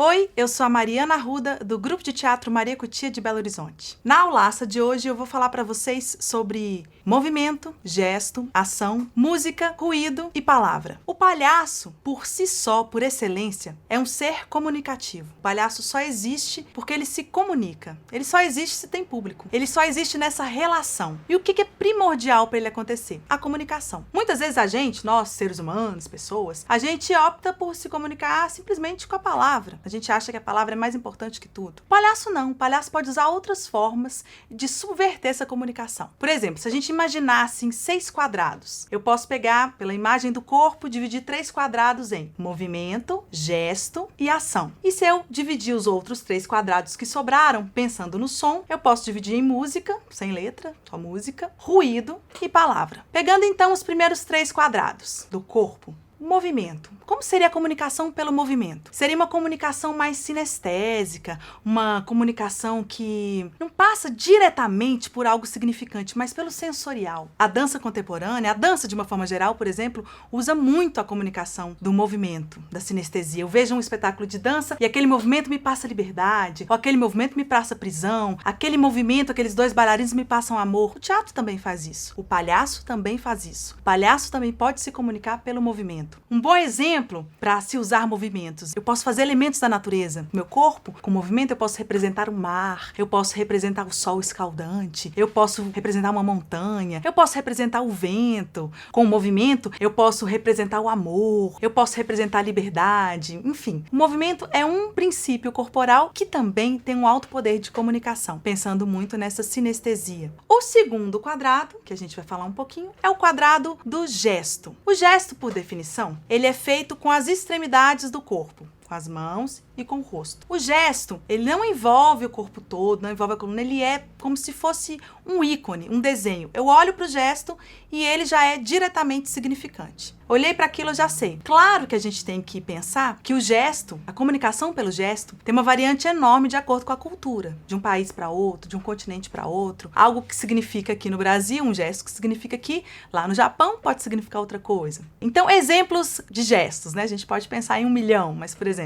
Oi, eu sou a Mariana Arruda, do Grupo de Teatro Maria Cutia de Belo Horizonte. Na aulaça de hoje eu vou falar para vocês sobre movimento, gesto, ação, música, ruído e palavra. O palhaço, por si só, por excelência, é um ser comunicativo. O palhaço só existe porque ele se comunica. Ele só existe se tem público. Ele só existe nessa relação. E o que é primordial para ele acontecer? A comunicação. Muitas vezes a gente, nós, seres humanos, pessoas, a gente opta por se comunicar simplesmente com a palavra. A gente acha que a palavra é mais importante que tudo. O palhaço não. O palhaço pode usar outras formas de subverter essa comunicação. Por exemplo, se a gente imaginasse em 6 quadrados, eu posso pegar, pela imagem do corpo, dividir 3 quadrados em movimento, gesto e ação. E se eu dividir os outros 3 quadrados que sobraram, pensando no som, eu posso dividir em música, sem letra, só música, ruído e palavra. Pegando então os primeiros 3 quadrados do corpo, movimento. Como seria a comunicação pelo movimento? Seria uma comunicação mais sinestésica, uma comunicação que não passa diretamente por algo significante, mas pelo sensorial. A dança contemporânea, a dança de uma forma geral, por exemplo, usa muito a comunicação do movimento, da sinestesia. Eu vejo um espetáculo de dança e aquele movimento me passa liberdade, ou aquele movimento me passa prisão, aquele movimento, aqueles 2 bailarinos me passam amor. O teatro também faz isso. O palhaço também faz isso. O palhaço também pode se comunicar pelo movimento. Um bom exemplo para se usar movimentos. Eu posso fazer elementos da natureza. Meu corpo, com movimento, eu posso representar o mar, eu posso representar o sol escaldante, eu posso representar uma montanha, eu posso representar o vento. Com o movimento, eu posso representar o amor, eu posso representar a liberdade, enfim. O movimento é um princípio corporal que também tem um alto poder de comunicação, pensando muito nessa sinestesia. O segundo quadrado, que a gente vai falar um pouquinho, é o quadrado do gesto. O gesto, por definição, ele é feito com as extremidades do corpo, com as mãos e com o rosto. O gesto, ele não envolve o corpo todo, não envolve a coluna, ele é como se fosse um ícone, um desenho. Eu olho para o gesto e ele já é diretamente significante. Olhei para aquilo, eu já sei. Claro que a gente tem que pensar que o gesto, a comunicação pelo gesto, tem uma variante enorme de acordo com a cultura, de um país para outro, de um continente para outro. Algo que significa aqui no Brasil, um gesto que significa aqui, lá no Japão pode significar outra coisa. Então, exemplos de gestos, né? A gente pode pensar em 1 milhão, mas, por exemplo,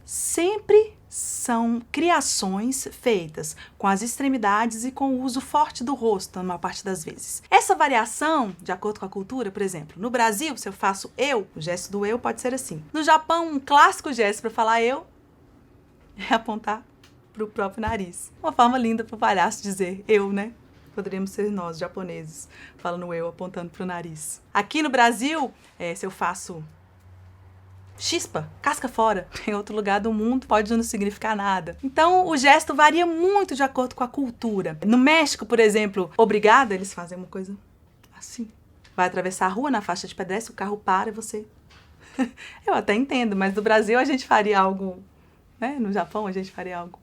sempre são criações feitas com as extremidades e com o uso forte do rosto, na maior parte das vezes. Essa variação, de acordo com a cultura, por exemplo, no Brasil, se eu faço eu, o gesto do eu pode ser assim. No Japão, um clássico gesto para falar eu é apontar para o próprio nariz. Uma forma linda para o palhaço dizer eu, né? Poderíamos ser nós, japoneses, falando eu, apontando para o nariz. Aqui no Brasil, se eu faço chispa, casca fora, em outro lugar do mundo pode não significar nada. Então o gesto varia muito de acordo com a cultura. No México, por exemplo, obrigada, eles fazem uma coisa assim. Vai atravessar a rua na faixa de pedestre, o carro para e você... Eu até entendo, mas no Brasil a gente faria algo, né? No Japão a gente faria algo.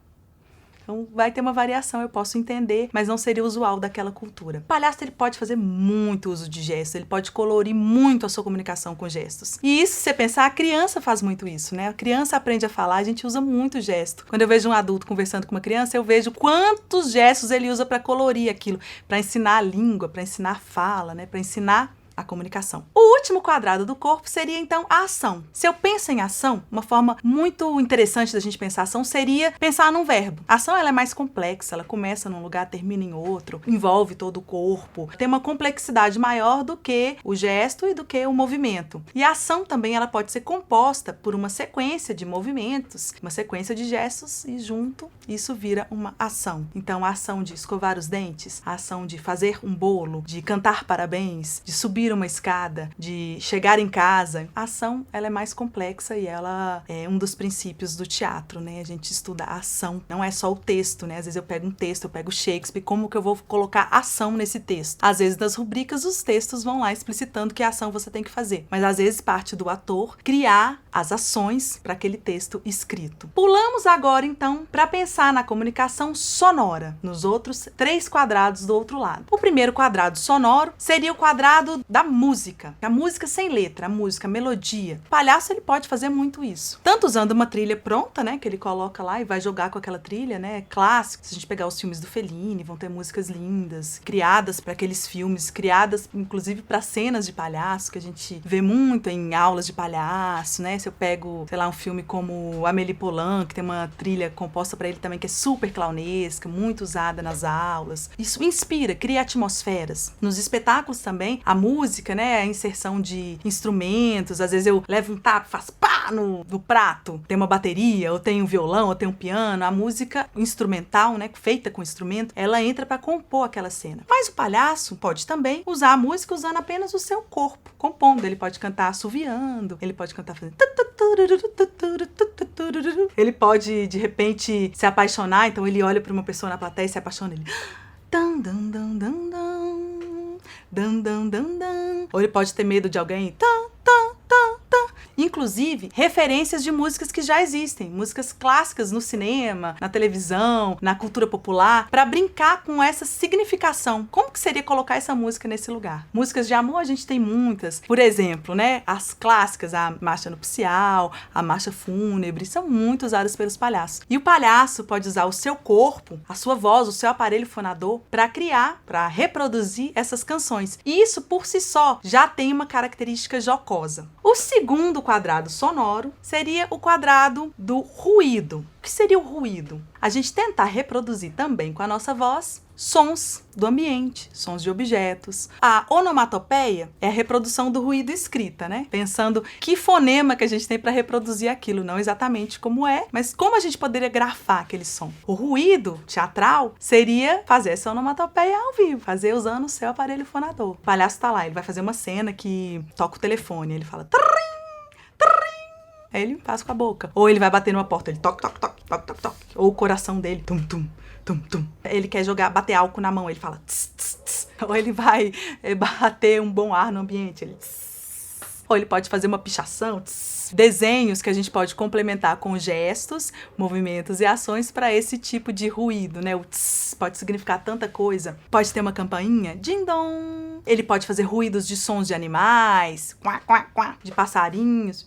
Então vai ter uma variação, eu posso entender, mas não seria usual daquela cultura. O palhaço, ele pode fazer muito uso de gestos, ele pode colorir muito a sua comunicação com gestos. E isso, se você pensar, a criança faz muito isso, né? A criança aprende a falar, a gente usa muito gesto. Quando eu vejo um adulto conversando com uma criança, eu vejo quantos gestos ele usa para colorir aquilo, para ensinar a língua, para ensinar a fala, né? Para ensinar a comunicação. O último quadrado do corpo seria, então, a ação. Se eu penso em ação, uma forma muito interessante da gente pensar ação seria pensar num verbo. A ação, ela é mais complexa, ela começa num lugar, termina em outro, envolve todo o corpo, tem uma complexidade maior do que o gesto e do que o movimento. E a ação também, ela pode ser composta por uma sequência de movimentos, uma sequência de gestos e junto isso vira uma ação. Então, a ação de escovar os dentes, a ação de fazer um bolo, de cantar parabéns, de subir uma escada, de chegar em casa. A ação, ela é mais complexa e ela é um dos princípios do teatro, né? A gente estuda a ação, não é só o texto, né? Às vezes eu pego um texto, eu pego Shakespeare, como que eu vou colocar ação nesse texto? Às vezes nas rubricas os textos vão lá explicitando que ação você tem que fazer, mas às vezes parte do ator criar as ações para aquele texto escrito. Pulamos agora, então, para pensar na comunicação sonora, nos outros 3 quadrados do outro lado. O primeiro quadrado sonoro seria o quadrado da música, a música sem letra, a música, a melodia. O palhaço, ele pode fazer muito isso. Tanto usando uma trilha pronta, né, que ele coloca lá e vai jogar com aquela trilha, né, clássico. Se a gente pegar os filmes do Fellini, vão ter músicas lindas, criadas para aqueles filmes, criadas inclusive para cenas de palhaço, que a gente vê muito em aulas de palhaço, né? Se eu pego, sei lá, um filme como Amélie Poulain, que tem uma trilha composta para ele também que é super clownesca, muito usada nas aulas. Isso inspira, cria atmosferas. Nos espetáculos também, a música, né, a inserção de instrumentos, às vezes eu levo um tapa, faço pá no prato, tem uma bateria, ou tem um violão, ou tem um piano, a música instrumental, né, feita com instrumento, ela entra para compor aquela cena. Mas o palhaço pode também usar a música usando apenas o seu corpo, compondo. Ele pode cantar assoviando, ele pode cantar fazendo... Ele pode, de repente, se apaixonar, então ele olha para uma pessoa na plateia e se apaixona, ele... Ou ele pode ter medo de alguém... Inclusive, referências de músicas que já existem, músicas clássicas no cinema, na televisão, na cultura popular, para brincar com essa significação. Como que seria colocar essa música nesse lugar? Músicas de amor a gente tem muitas. Por exemplo, né, as clássicas, a marcha nupcial, a marcha fúnebre, são muito usadas pelos palhaços. E o palhaço pode usar o seu corpo, a sua voz, o seu aparelho fonador, para criar, para reproduzir essas canções. E isso, por si só, já tem uma característica jocosa. O segundo quadrado sonoro seria o quadrado do ruído. O que seria o ruído? A gente tentar reproduzir também com a nossa voz sons do ambiente, sons de objetos. A onomatopeia é a reprodução do ruído escrita, né? Pensando que fonema que a gente tem para reproduzir aquilo, não exatamente como é, mas como a gente poderia grafar aquele som. O ruído teatral seria fazer essa onomatopeia ao vivo, fazer usando o seu aparelho fonador. O palhaço tá lá, ele vai fazer uma cena que toca o telefone, ele fala... Aí ele faz com a boca. Ou ele vai bater numa porta, ele toque, toque, toque, toque, toque, toque. Ou o coração dele, tum, tum, tum, tum. Ele quer bater álcool na mão, ele fala tss, tss, tss. Ou ele vai bater um bom ar no ambiente, ele tss. Ou ele pode fazer uma pichação, tss. Desenhos que a gente pode complementar com gestos, movimentos e ações para esse tipo de ruído, né? O tss pode significar tanta coisa. Pode ter uma campainha, ding-dong. Ele pode fazer ruídos de sons de animais, quá, quá, quá, de passarinhos.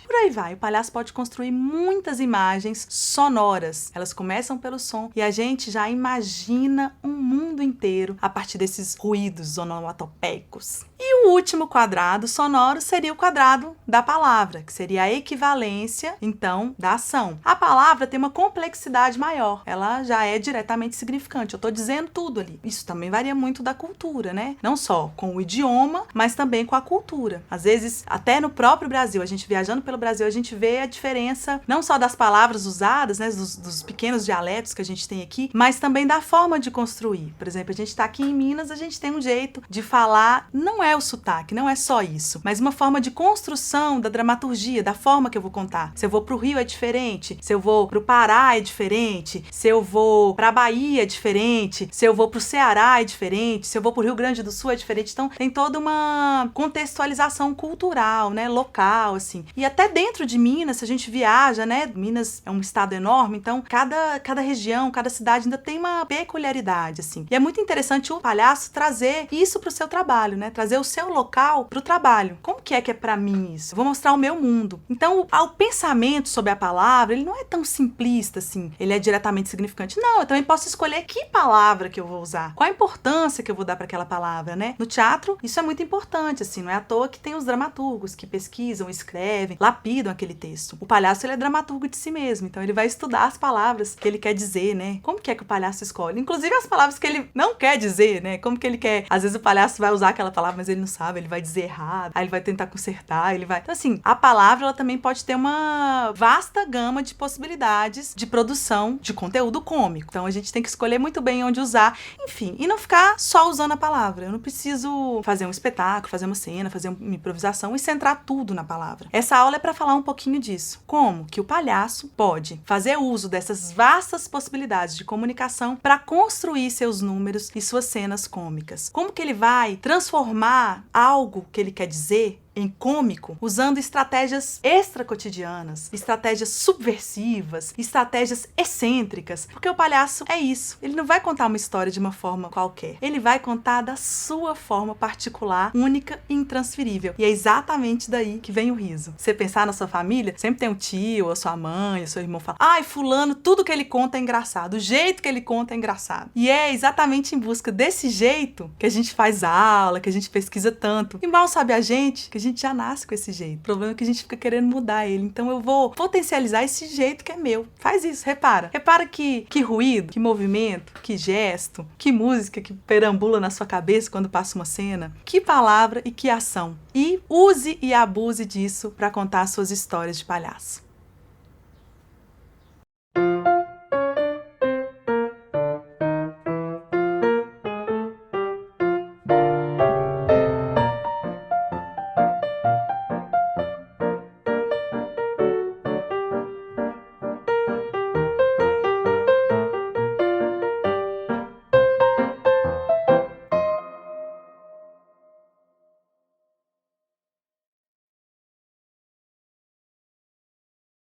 Por aí vai, o palhaço pode construir muitas imagens sonoras. Elas começam pelo som e a gente já imagina um mundo inteiro a partir desses ruídos onomatopeicos. E o último quadrado sonoro seria o quadrado da palavra, que seria a equivalência, então, da ação. A palavra tem uma complexidade maior, ela já é diretamente significante. Eu estou dizendo tudo ali. Isso também varia muito da cultura, né? Não só com o idioma, mas também com a cultura. Às vezes, até no próprio Brasil, a gente viajando pelo Brasil, a gente vê a diferença não só das palavras usadas, né, dos pequenos dialetos que a gente tem aqui, mas também da forma de construir. Por exemplo, a gente está aqui em Minas, a gente tem um jeito de falar, não é o sotaque, não é só isso, mas uma forma de construção da dramaturgia, da forma que eu vou contar. Se eu vou pro Rio é diferente, se eu vou pro Pará é diferente, se eu vou pra Bahia é diferente, se eu vou pro Ceará é diferente, se eu vou pro Rio Grande do Sul é diferente. Então, tem toda uma contextualização cultural, né, local, assim. E até dentro de Minas, se a gente viaja, né, Minas é um estado enorme, então cada região, cada cidade ainda tem uma peculiaridade, assim. E é muito interessante o palhaço trazer isso pro seu trabalho, né, trazer o seu local pro trabalho. Como que é pra mim isso? Eu vou mostrar o meu mundo. Então, o pensamento sobre a palavra, ele não é tão simplista, assim, ele é diretamente significante. Não, eu também posso escolher que palavra que eu vou usar, qual a importância que eu vou dar para aquela palavra, né? No teatro, isso é muito importante, assim, não é à toa que tem os dramaturgos que pesquisam, escrevem, lapidam aquele texto. O palhaço, ele é dramaturgo de si mesmo, então ele vai estudar as palavras que ele quer dizer, né? Como que é que o palhaço escolhe? Inclusive as palavras que ele não quer dizer, né? Como que ele quer... Às vezes o palhaço vai usar aquela palavra, mas ele não sabe, ele vai dizer errado, aí ele vai tentar consertar, ele vai... Então, assim, a palavra, ela também pode ter uma vasta gama de possibilidades de produção de conteúdo cômico. Então, a gente tem que escolher muito bem onde usar, enfim, e não ficar só usando a palavra. Eu não preciso fazer um espetáculo, fazer uma cena, fazer uma improvisação e centrar tudo na palavra. Essa aula é para falar um pouquinho disso. Como que o palhaço pode fazer uso dessas vastas possibilidades de comunicação para construir seus números e suas cenas cômicas. Como que ele vai transformar algo que ele quer dizer em cômico usando estratégias extracotidianas, estratégias subversivas, estratégias excêntricas, porque o palhaço é isso. Ele não vai contar uma história de uma forma qualquer. Ele vai contar da sua forma particular, única e intransferível. E é exatamente daí que vem o riso. Você pensar na sua família, sempre tem um tio, a sua mãe, o seu irmão fala: ai, fulano, tudo que ele conta é engraçado. O jeito que ele conta é engraçado. E é exatamente em busca desse jeito que a gente faz aula, que a gente pesquisa tanto. E mal sabe a gente que a gente já nasce com esse jeito. O problema é que a gente fica querendo mudar ele. Então eu vou potencializar esse jeito que é meu. Faz isso, repara. Repara que ruído, que movimento, que gesto, que música que perambula na sua cabeça quando passa uma cena, que palavra e que ação. E use e abuse disso para contar suas histórias de palhaço.